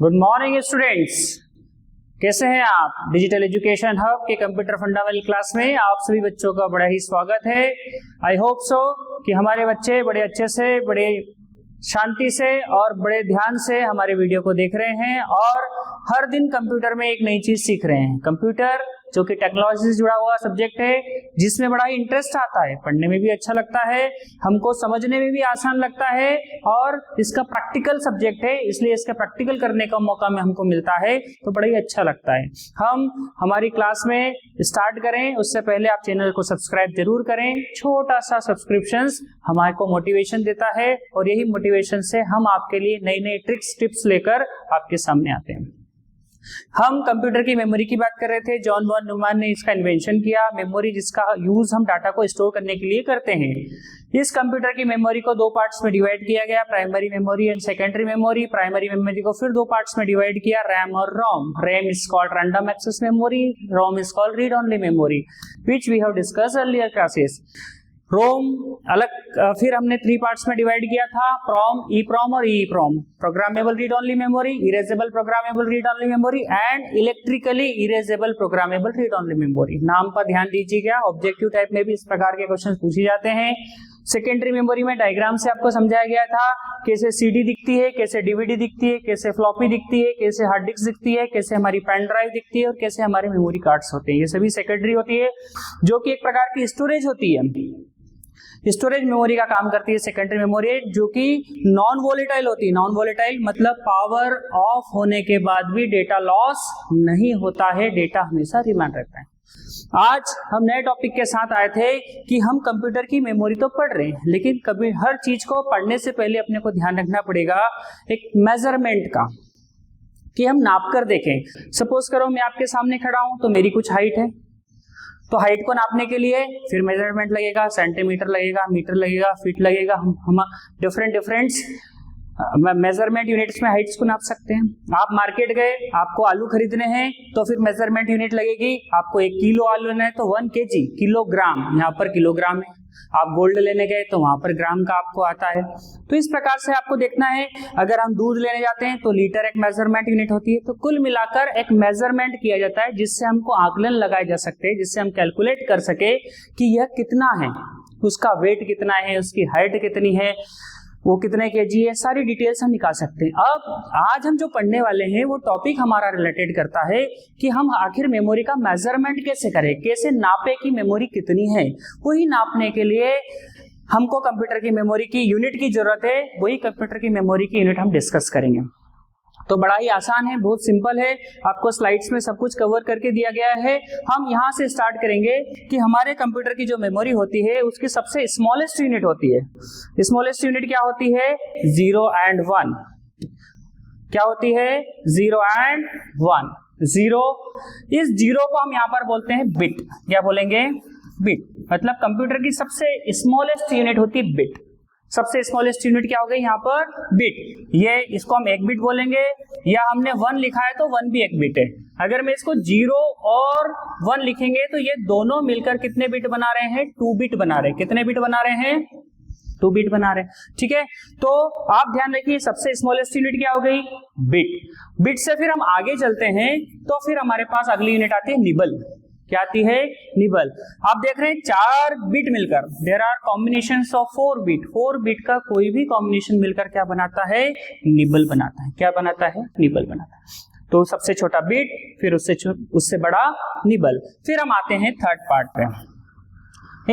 Good morning students, कैसे हैं आप। डिजिटल एजुकेशन हब के कंप्यूटर फंडामेंटल क्लास में आप सभी बच्चों का बड़ा ही स्वागत है। आई होप सो कि हमारे बच्चे बड़े अच्छे से, बड़े शांति से और बड़े ध्यान से हमारे वीडियो को देख रहे हैं और हर दिन कंप्यूटर में एक नई चीज सीख रहे हैं। कंप्यूटर जो कि टेक्नोलॉजी से जुड़ा हुआ सब्जेक्ट है, जिसमें बड़ा ही इंटरेस्ट आता है, पढ़ने में भी अच्छा लगता है, हमको समझने में भी आसान लगता है और इसका प्रैक्टिकल सब्जेक्ट है, इसलिए इसका प्रैक्टिकल करने का मौका में हमको मिलता है तो बड़ा ही अच्छा लगता है। हम हमारी क्लास में स्टार्ट करें उससे पहले आप चैनल को सब्सक्राइब जरूर करें। छोटा सा सब्सक्रिप्शन हमारे को मोटिवेशन देता है और यही मोटिवेशन से हम आपके लिए नई नई ट्रिक्स टिप्स लेकर आपके सामने आते हैं। हम कंप्यूटर की मेमोरी की बात कर रहे थे। जॉन वॉन न्यूमैन ने इसका इन्वेंशन किया। मेमोरी जिसका यूज हम डाटा को स्टोर करने के लिए करते हैं। इस कंप्यूटर की मेमोरी को दो पार्ट्स में डिवाइड किया गया, primary memory and secondary memory. Primary memory को फिर दो पार्ट्स में डिवाइड किया, रैम और ROM. RAM is called random access memory, ROM is called read only memory, which we have discussed earlier classes. ROM अलग फिर हमने थ्री पार्ट्स में डिवाइड किया था, प्रॉम, ईप्रोम और EEPROM. Programmable read only memory, erasable programmable read only memory and electrically erasable programmable read only memory. नाम पर ध्यान दीजिएगा, ऑब्जेक्टिव टाइप में भी इस प्रकार के क्वेश्चन पूछे जाते हैं। सेकेंडरी मेमोरी में डायग्राम से आपको समझाया गया था कैसे सीडी दिखती है, कैसे डीवीडी दिखती है, कैसे फ्लॉपी दिखती है, कैसे हार्ड डिस्क दिखती है, कैसे हमारी पेन ड्राइव दिखती है और कैसे हमारे मेमोरी कार्ड्स होते हैं। ये सभी सेकेंडरी होती है, जो कि एक प्रकार की स्टोरेज होती है। स्टोरेज मेमोरी का काम करती है सेकेंडरी मेमोरी, जो कि नॉन वोलेटाइल होती है। नॉन वोलेटाइल मतलब पावर ऑफ होने के बाद भी डेटा लॉस नहीं होता है, डेटा हमेशा रिमेन रहता है। आज हम नए टॉपिक के साथ आए थे कि हम कंप्यूटर की मेमोरी तो पढ़ रहे हैं, लेकिन कभी हर चीज को पढ़ने से पहले अपने को ध्यान रखना पड़ेगा एक मेजरमेंट का, कि हम नाप कर देखें। सपोज करो मैं आपके सामने खड़ा हूं तो मेरी कुछ हाइट है, तो हाइट को नापने के लिए फिर मेजरमेंट लगेगा, सेंटीमीटर लगेगा, मीटर लगेगा, फीट लगेगा। हम डिफरेंट मेजरमेंट यूनिट्स में हाइट्स को नाप सकते हैं। आप मार्केट गए, आपको आलू खरीदने हैं तो फिर मेजरमेंट यूनिट लगेगी। आपको 1 किलो आलू लेना है तो 1 kg, किलोग्राम, यहाँ पर किलोग्राम है। आप गोल्ड लेने गए तो वहां पर ग्राम का आपको आता है। तो इस प्रकार से आपको देखना है। अगर हम दूध लेने जाते हैं तो लीटर एक मेजरमेंट यूनिट होती है। तो कुल मिलाकर एक मेजरमेंट किया जाता है जिससे हमको आकलन लगाए जा सकते हैं, जिससे हम कैलकुलेट कर सके कि यह कितना है, उसका वेट कितना है, उसकी हाइट कितनी है, वो कितने केजी है, सारी डिटेल्स हम निकाल सकते हैं। अब आज हम जो पढ़ने वाले हैं वो टॉपिक हमारा रिलेटेड करता है कि हम आखिर मेमोरी का मेजरमेंट कैसे करें, कैसे नापे कि मेमोरी कितनी है। वही नापने के लिए हमको कंप्यूटर की मेमोरी की यूनिट की जरूरत है। वही कंप्यूटर की मेमोरी की यूनिट हम डिस्कस करेंगे। तो बड़ा ही आसान है, बहुत सिंपल है। आपको स्लाइड्स में सब कुछ कवर करके दिया गया है। हम यहां से स्टार्ट करेंगे कि हमारे कंप्यूटर की जो मेमोरी होती है उसकी सबसे स्मॉलेस्ट यूनिट होती है। स्मॉलेस्ट यूनिट क्या होती है? 0 and 1। क्या होती है? 0 and 1। 0, इस 0 को हम यहां पर बोलते हैं बिट। क्या बोलेंगे? बिट। मतलब कंप्यूटर की सबसे स्मॉलेस्ट यूनिट होती है बिट। सबसे स्मॉलेस्ट यूनिट क्या हो गई यहाँ पर? बिट। ये इसको हम 1 बिट बोलेंगे, या हमने 1 लिखा है तो 1 भी 1 बिट है। अगर मैं इसको 0 और 1 लिखेंगे तो ये दोनों मिलकर कितने बिट बना रहे हैं? 2 बिट बना रहे हैं। कितने बिट बना रहे हैं? 2 बिट बना रहे हैं। ठीक है, तो आप ध्यान रखिए सबसे स्मॉलेस्ट यूनिट क्या हो गई? बिट। बिट से फिर हम आगे चलते हैं तो फिर हमारे पास अगली यूनिट आती है निबल। क्या आती है? निबल। आप देख रहे हैं 4 बिट मिलकर, there are combinations of 4 bit. 4 bit का कोई भी कॉम्बिनेशन मिलकर क्या बनाता है? निबल बनाता है। क्या बनाता है? निबल बनाता है। तो सबसे छोटा बिट, फिर उससे बड़ा निबल। फिर हम आते हैं थर्ड पार्ट पे।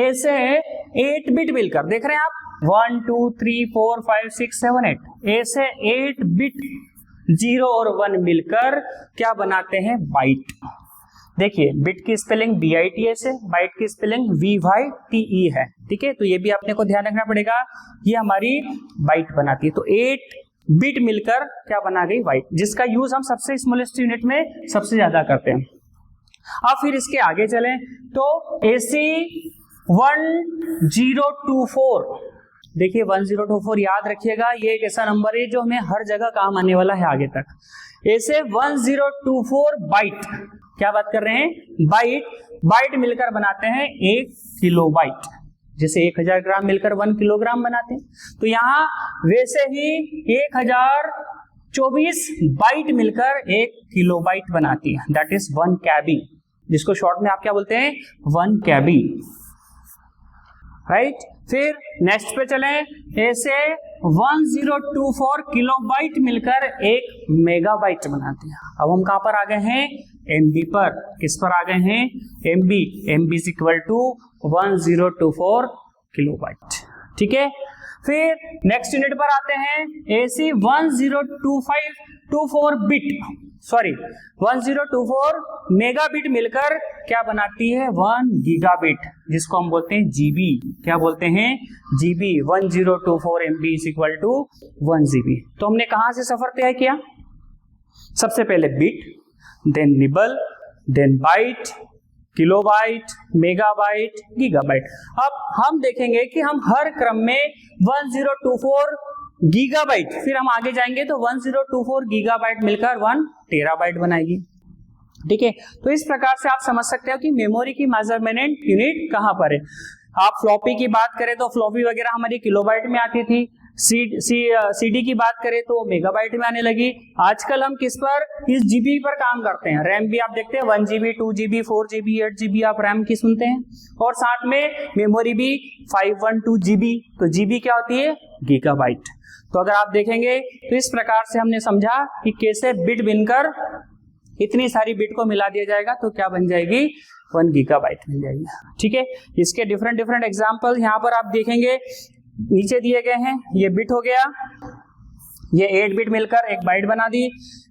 ऐसे 8 बिट मिलकर, देख रहे हैं आप, 1 2 3 4 5 6 7 8, ऐसे 8 बिट 0 और 1 मिलकर क्या बनाते हैं? बाइट। देखिए बिट की स्पेलिंग BITS है, बाइट की स्पेलिंग VYTE है। ठीक है, तो ये भी आपने को ध्यान रखना पड़ेगा, ये हमारी बाइट बनाती है। तो 8 बिट मिलकर क्या बना गई? बाइट, जिसका यूज हम सबसे स्मॉलेस्ट यूनिट में सबसे ज्यादा करते हैं। अब फिर इसके आगे चलें तो AC 1024, देखिए 1024 याद रखिएगा, ये एक ऐसा नंबर है जो हमें हर जगह काम आने वाला है आगे तक। ऐसे 1024 बाइट, क्या बात कर रहे हैं? बाइट। बाइट मिलकर बनाते हैं 1 किलोबाइट। जैसे 1000 ग्राम मिलकर 1 किलोग्राम बनाते हैं, तो यहां वैसे ही 1000 24 बाइट मिलकर 1 किलोबाइट बनाती है, दैट इज 1 KB, जिसको शॉर्ट में आप क्या बोलते हैं 1 KB, राइट। फिर नेक्स्ट पे चले, ऐसे 1024 किलोबाइट मिलकर 1 मेगाबाइट बनाती है। अब हम कहां पर आ गए हैं MB पर, किस पर आ गए हैं MB, MB is equal to 1024 kilobyte, ठीक है। फिर नेक्स्ट यूनिट पर आते हैं, AC 1024 मेगाबिट मिलकर क्या बनाती है 1 गीगाबिट, जिसको हम बोलते हैं GB, क्या बोलते हैं GB। 1024 MB is equal to 1 GB। तो हमने कहां से सफर तय किया, सबसे पहले bit, then nibble, then byte, kilobyte, megabyte, gigabyte. अब हम देखेंगे कि हम हर क्रम में 1024 गीगाबाइट, फिर हम आगे जाएंगे तो 1024 गीगाबाइट मिलकर 1 टेराबाइट बनाएगी, ठीक है। तो इस प्रकार से आप समझ सकते हो कि मेमोरी की मेजरमेंट यूनिट कहां पर है। आप फ्लॉपी की बात करें तो फ्लॉपी वगैरह हमारी किलोबाइट में आती थी, CD की बात करें तो मेगाबाइट में आने लगी। आजकल हम किस पर, इस GB पर काम करते हैं। रैम भी आप देखते हैं 1 GB, 2 GB, 4 GB, 8 GB आप रैम की सुनते हैं, और साथ में मेमोरी भी 512 GB। तो GB क्या होती है गीगाबाइट। तो अगर आप देखेंगे तो इस प्रकार से हमने समझा कि कैसे बिट बिनकर इतनी सारी बिट को मिला दिया जाएगा तो क्या बन जाएगी 1 गीगाबाइट मिल जाएगी, ठीक है। इसके डिफरेंट एग्जांपल यहाँ पर आप देखेंगे नीचे दिए गए हैं। ये बिट हो गया, ये 8 बिट मिलकर 1 बाइट बना दी,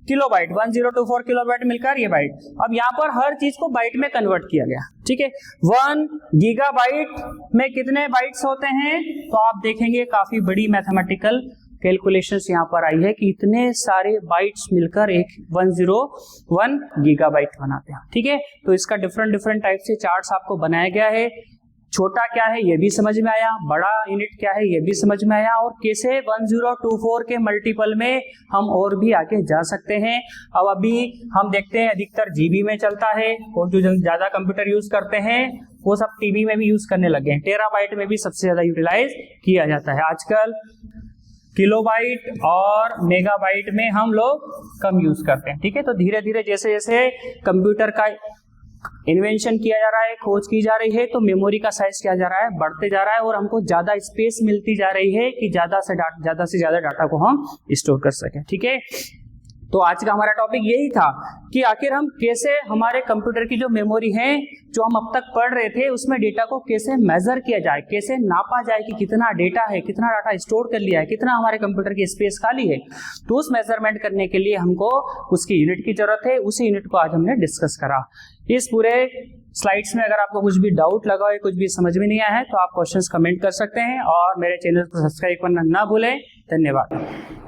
किलोबाइट 1024 किलोबाइट मिलकर ये बाइट। अब यहाँ पर हर चीज को बाइट में कन्वर्ट किया गया, ठीक है। 1 गीगाबाइट में कितने बाइट्स होते हैं, तो आप देखेंगे काफी बड़ी मैथमेटिकल कैलकुलेशंस यहाँ पर आई है कि इतने सारे बाइट्स मिलकर एक 101 गीगाबाइट बनाते हैं, ठीक है। तो इसका डिफरेंट टाइप से चार्ट्स आपको बनाया गया है। छोटा क्या है ये भी समझ में आया, बड़ा यूनिट क्या है ये भी समझ में आया, और कैसे 1024 के मल्टीपल में हम और भी आगे जा सकते हैं। अब अभी हम देखते हैं अधिकतर GB में चलता है, और जो ज्यादा कंप्यूटर यूज करते हैं वो सब TB में भी यूज करने लगे हैं। टेराबाइट में भी सबसे ज्यादा यूटिलाइज किया जाता है आजकल। किलोबाइट और मेगाबाइट में हम लोग कम यूज करते हैं, ठीक है। तो धीरे धीरे जैसे जैसे कंप्यूटर का इन्वेंशन किया जा रहा है, खोज की जा रही है, तो मेमोरी का साइज क्या जा रहा है बढ़ते जा रहा है, और हमको ज्यादा स्पेस मिलती जा रही है कि ज्यादा से ज्यादा डाटा को हम स्टोर कर सकें, ठीक है। तो आज का हमारा टॉपिक यही था कि आखिर हम कैसे हमारे कंप्यूटर की जो मेमोरी है जो हम अब तक पढ़ रहे थे उसमें डेटा को कैसे मेजर किया जाए, कैसे नापा जाए कि कितना डेटा है, कितना डाटा स्टोर कर लिया है, कितना हमारे कंप्यूटर की स्पेस खाली है। तो उस मेजरमेंट करने के लिए हमको उसकी यूनिट की जरूरत है, उसी यूनिट को आज हमने डिस्कस करा। इस पूरे स्लाइड्स में अगर आपको कुछ भी डाउट लगा हो, कुछ भी समझ में नहीं आया है, तो आप क्वेश्चंस कमेंट कर सकते हैं, और मेरे चैनल को सब्सक्राइब करना ना भूलें। धन्यवाद।